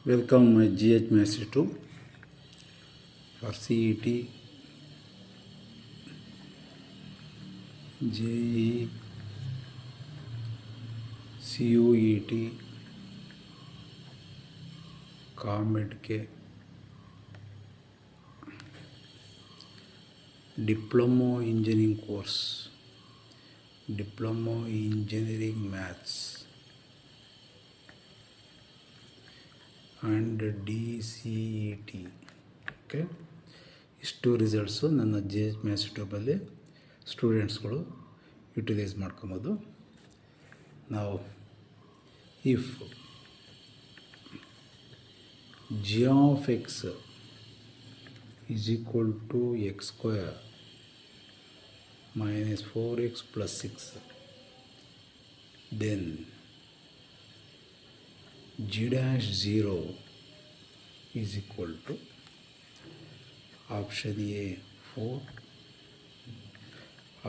Welcome my GH Mastery 2 for CET, JE, CUET, COMEDK, Diploma Engineering course, Diploma Engineering Maths and DCET. Okay, ಇಷ್ಟು results ನನ್ನ GH Mastery 2 ಸ್ಟೂಡೆಂಟ್ಸ್ಗಳು utilise ಮಾಡ್ಕೊಬೋದು. ನಾವು if g of x is equal to x square minus 4x plus 6, then g dash 0 is equal to option A 4,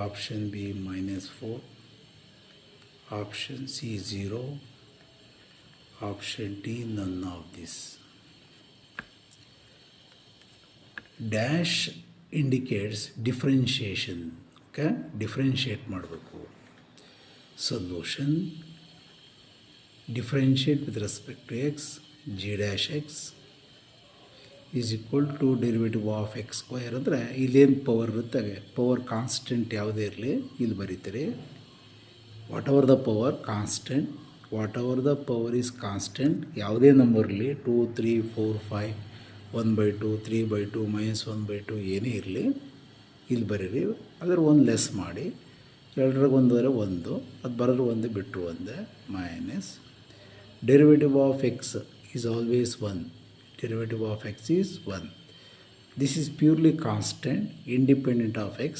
option B minus 4, option C 0, option D none of this. Dash indicates differentiation. Okay, differentiate ಮಾಡಬೇಕು. Solution: differentiate with respect to x, g dash x is equal to derivative of x square. ಅಂದರೆ ಇಲ್ಲೇನು power ಇರುತ್ತೆ, power constant ಯಾವುದೇ ಇರಲಿ ಇಲ್ಲಿ ಬರೀತಾರೆ. What ever the power constant, what ever the power is constant, ಯಾವುದೇ number ಇರಲಿ 2 3 4 5 1/2 3/2 -1/2 ಏನೇ ಇರಲಿ ಇಲ್ಲಿ ಬರೀರಿ. ಅದರ ಒಂದು ಲೆಸ್ ಮಾಡಿ, ಎರಡರಾಗ ಒಂದು ಅಂದರೆ ಒಂದು, ಅದು ಬರೋದು ಒಂದು ಬಿಟ್ಟರು ಒಂದೇ, minus derivative of X is always 1. Derivative of x is 1. This is purely constant independent of x.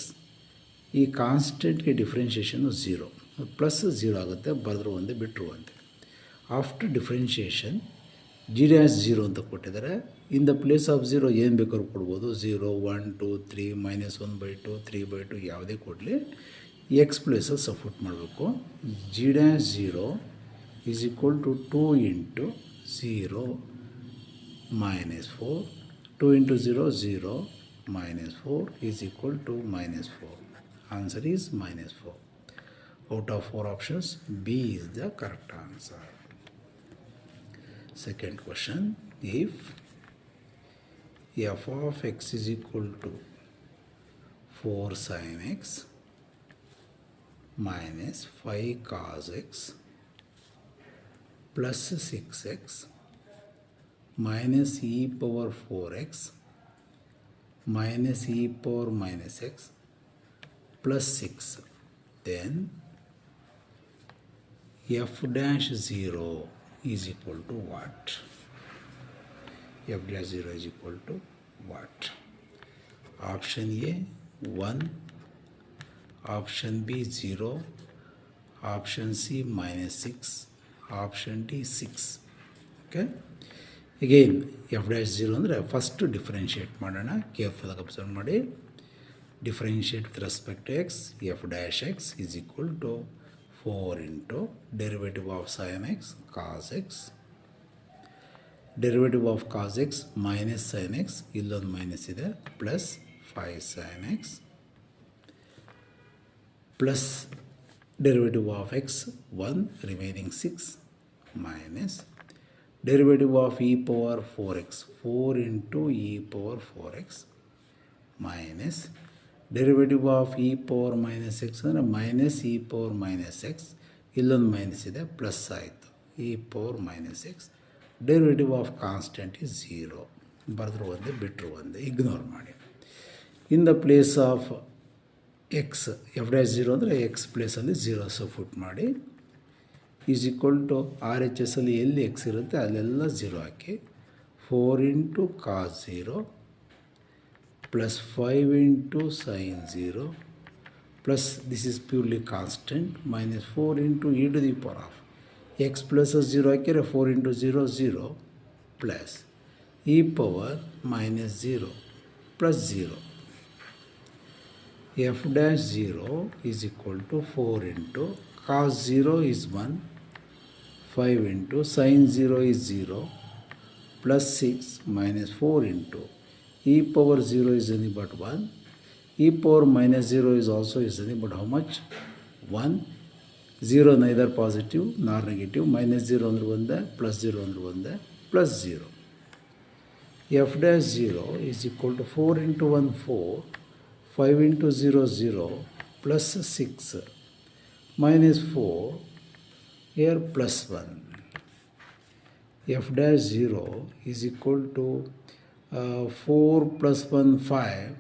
ಈ ಕಾನ್ಸ್ಟೆಂಟ್ಗೆ ಡಿಫ್ರೆನ್ಷಿಯೇಷನು 0, ಪ್ಲಸ್ 0 ಆಗುತ್ತೆ, ಬರೆದ್ರು ಒಂದೇ ಬಿಟ್ಟರು ಒಂದೇ. ಆಫ್ಟರ್ ಡಿಫ್ರೆನ್ಷಿಯೇಷನ್ g dash 0 ಅಂತ ಕೊಟ್ಟಿದ್ದಾರೆ. ಇನ್ ದ ಪ್ಲೇಸ್ ಆಫ್ 0 ಏನು ಬೇಕಾದ್ರೂ ಕೊಡ್ಬೋದು, 0 1 2 3 -1/2 3/2 ಯಾವುದೇ ಕೊಡಲಿ, ಎಕ್ಸ್ ಪ್ಲೇಸಲ್ಲಿ ಸಬ್ಸ್ಟಿಟ್ಯೂಟ್ ಮಾಡಬೇಕು. g dash 0 is equal to 2 into 0 minus 4, 2 into 0 0 minus 4 is equal to -4. Answer is -4. Out of 4 options, B is the correct answer. Second question: if f of x is equal to 4 sin x minus 5 cos x plus 6x minus e power 4x minus e power minus x plus 6, then f dash 0 is equal to what? F dash 0 is equal to what? Option A 1, option B 0, option C -6, option D 6. Okay, again f dash 0 ಅಂದರೆ first differentiate ಮಾಡೋಣ. ಕೇರ್ಫುಲ್ಲಾಗಿ observe ಮಾಡಿ. Differentiate with respect to x, f dash x is equal to 4 into derivative of sine x cos x, derivative of cos x minus sine x, ಇಲ್ಲೊಂದು minus ಇದೆ, plus 5 sine x plus derivative of x 1 remaining 6 minus derivative of e power 4x, 4 into e power 4x minus derivative of e power minus x ಅಂದರೆ minus e power minus x, ಇಲ್ಲೊಂದು minus ಇದೆ, plus ಆಯಿತು, e power minus x. Derivative of constant is 0, ಬರೆದ್ರು ಒಂದೇ ಬಿಟ್ಟರು ಒಂದೇ, ignore ಮಾಡಿ. In the place of x, f dash 0 ಅಂದರೆ ಎಕ್ಸ್ ಪ್ಲೇಸಲ್ಲಿ 0 ಸಬ್ಸ್ಟಿಟ್ಯೂಟ್ ಮಾಡಿ, is equal to R H ಎಸ್ಸಲ್ಲಿ ಎಲ್ಲಿ ಎಕ್ಸ್ ಇರುತ್ತೆ ಅಲ್ಲೆಲ್ಲ 0 ಹಾಕಿ, 4 into cos 0 plus 5 into sine 0 plus this is purely constant minus 4 into e to the power of x plus 0 ಹಾಕಿದರೆ 4 into 0 0 plus e power minus 0 plus 0. F dash 0 is equal to 4 into cos 0 is 1, 5 into sin 0 is 0 plus 6 minus 4 into e power 0 is nothing but 1. E power minus 0 is also is nothing but how much? 1. 0 neither positive nor negative. Minus 0 under 1, plus 0 under 1, plus 0. F dash 0 is equal to 4 into 1, 4. 5 into 0, 0. Plus 6. Minus 4. Here plus 1. F dash 0 is equal to 4 plus 1, 5.